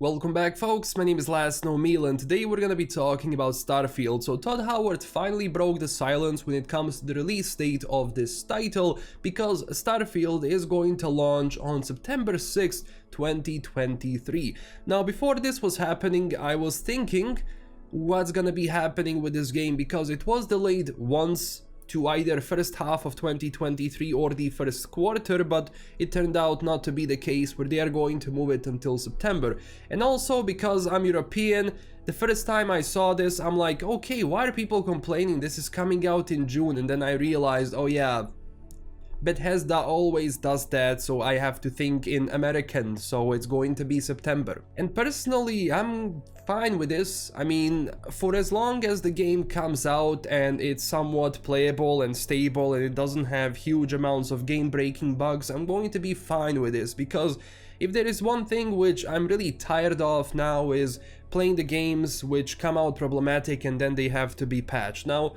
Welcome back, folks. My name is LastKnownMeal, and today we're gonna be talking about Starfield. So Todd Howard finally broke the silence when it comes to the release date of this title, because Starfield is going to launch on September 6th, 2023. Now, before this was happening, I was thinking what's gonna be happening with this game, because it was delayed once to either first half of 2023 or the first quarter, but it turned out not to be the case, where they are going to move it until September. And also because I'm European, the first time I saw this, I'm like, okay, why are people complaining? This is coming out in June. And then I realized, oh yeah, Bethesda always does that, so I have to think in American, so it's going to be September. And personally, I'm fine with this. I mean, for as long as the game comes out and it's somewhat playable and stable and it doesn't have huge amounts of game-breaking bugs, I'm going to be fine with this, because if there is one thing which I'm really tired of now is playing the games which come out problematic and then they have to be patched. Now,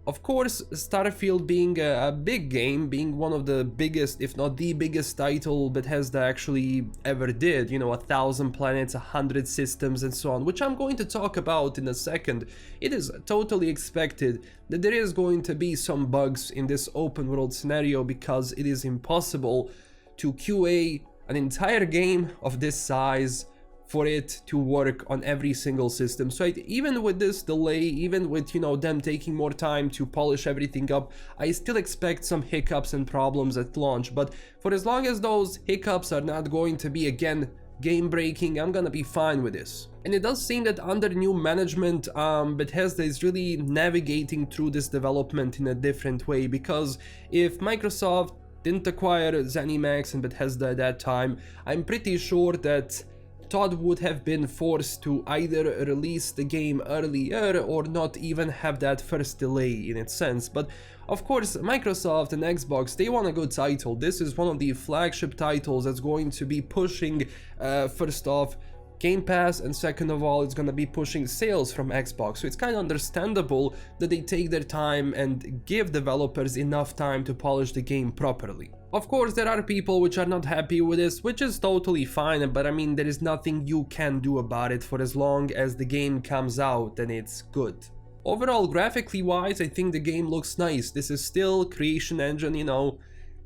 of course, Starfield being a big game, being one of the biggest, if not the biggest title Bethesda actually ever did, you know, 1,000 planets, 100 systems and so on, which I'm going to talk about in a second, it is totally expected that there is going to be some bugs in this open world scenario, because it is impossible to QA an entire game of this size for it to work on every single system. So even with this delay, even with, you know, them taking more time to polish everything up, I still expect some hiccups and problems at launch. But for as long as those hiccups are not going to be, again, game breaking, I'm gonna be fine with this. And it does seem that under new management, Bethesda is really navigating through this development in a different way, because if Microsoft didn't acquire ZeniMax and Bethesda at that time, I'm pretty sure that Todd would have been forced to either release the game earlier or not even have that first delay in its sense. But of course, Microsoft and Xbox, they want a good title. This is one of the flagship titles that's going to be pushing, first off, Game Pass, and second of all, it's gonna be pushing sales from Xbox. So it's kind of understandable that they take their time and give developers enough time to polish the game properly. Of course, there are people which are not happy with this, which is totally fine, but I mean, there is nothing you can do about it for as long as the game comes out and it's good. Overall, graphically wise, I think the game looks nice. This is still Creation Engine, you know,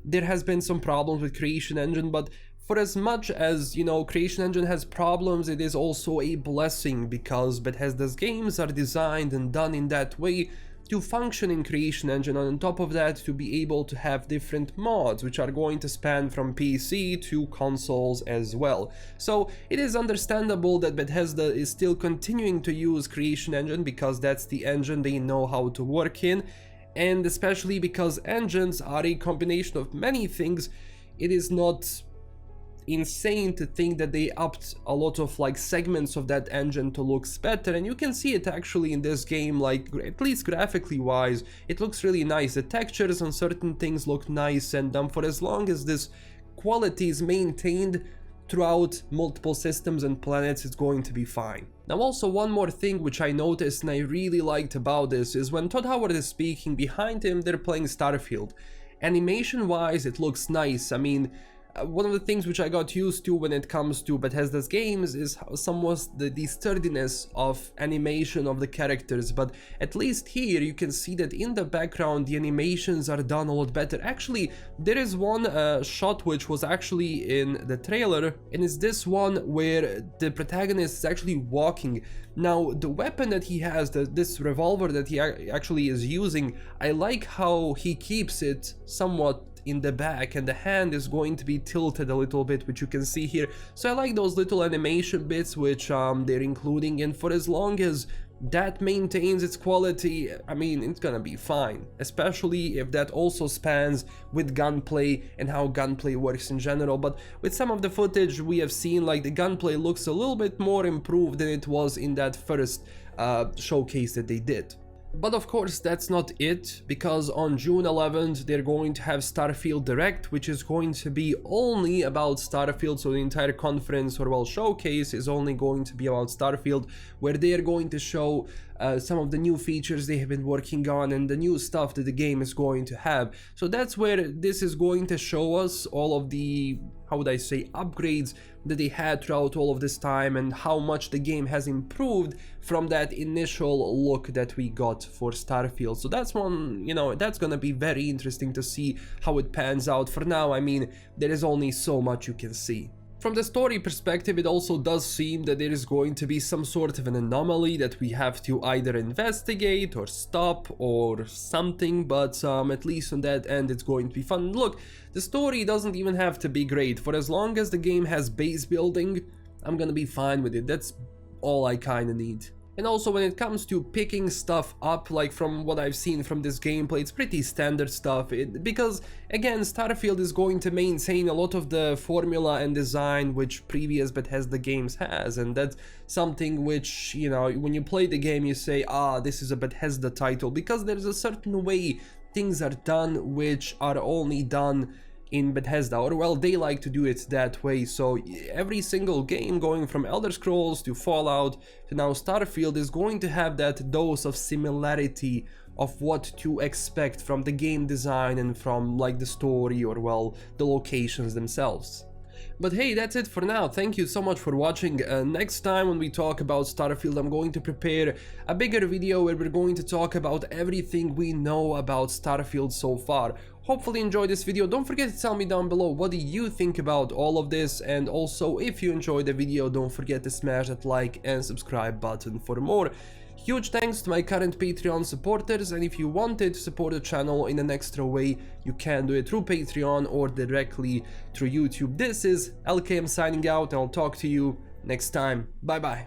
there has been some problems with Creation Engine, but for as much as, you know, Creation Engine has problems, it is also a blessing, because Bethesda's games are designed and done in that way to function in Creation Engine, and on top of that, to be able to have different mods, which are going to span from PC to consoles as well. So it is understandable that Bethesda is still continuing to use Creation Engine, because that's the engine they know how to work in, and especially because engines are a combination of many things, it is not insane to think that they upped a lot of like segments of that engine to look better, and you can see it actually in this game, like at least graphically wise, it looks really nice. The textures on certain things look nice, and for as long as this quality is maintained throughout multiple systems and planets, it's going to be fine. Now also, one more thing which I noticed and I really liked about this is when Todd Howard is speaking, behind him they're playing Starfield. Animation wise, it looks nice. I mean, one of the things which I got used to when it comes to Bethesda's games is somewhat the sturdiness of animation of the characters, but at least here you can see that in the background the animations are done a lot better. Actually, there is one shot which was actually in the trailer, and it's this one where the protagonist is actually walking. Now, the weapon that he has, this revolver that he actually is using, I like how he keeps it somewhat in the back, and the hand is going to be tilted a little bit, which you can see here. So I like those little animation bits which they're including, and for as long as that maintains its quality, I mean, it's gonna be fine, especially if that also spans with gunplay and how gunplay works in general. But with some of the footage we have seen, like, the gunplay looks a little bit more improved than it was in that first showcase that they did. But of course, that's not it, because on June 11th they're going to have Starfield Direct, which is going to be only about Starfield. So the entire conference, or well, showcase, is only going to be about Starfield, where they are going to show some of the new features they have been working on and the new stuff that the game is going to have. So that's where this is going to show us all of the how would I say, upgrades that they had throughout all of this time, and how much the game has improved from that initial look that we got for Starfield. So that's one, you know, that's gonna be very interesting to see how it pans out. For now, I mean, there is only so much you can see. From the story perspective, it also does seem that there is going to be some sort of an anomaly that we have to either investigate or stop or something, but at least on that end it's going to be fun. Look, the story doesn't even have to be great. For as long as the game has base building, I'm gonna be fine with it. That's all I kinda need. And also when it comes to picking stuff up, like from what I've seen from this gameplay, it's pretty standard stuff, because again, Starfield is going to maintain a lot of the formula and design which previous Bethesda games has, and that's something which, you know, when you play the game you say, ah, this is a Bethesda title, because there's a certain way things are done which are only done in Bethesda, or well, they like to do it that way. So every single game, going from Elder Scrolls to Fallout to now Starfield, is going to have that dose of similarity of what to expect from the game design and from like the story, or well, the locations themselves. But hey, that's it for now. Thank you so much for watching. Next time when we talk about Starfield, I'm going to prepare a bigger video where we're going to talk about everything we know about Starfield so far. Hopefully enjoy this video. Don't forget to tell me down below what do you think about all of this, and also if you enjoyed the video, don't forget to smash that like and subscribe button for more. Huge thanks to my current Patreon supporters, and if you wanted to support the channel in an extra way, you can do it through Patreon or directly through YouTube. This is LKM signing out, and I'll talk to you next time. Bye bye.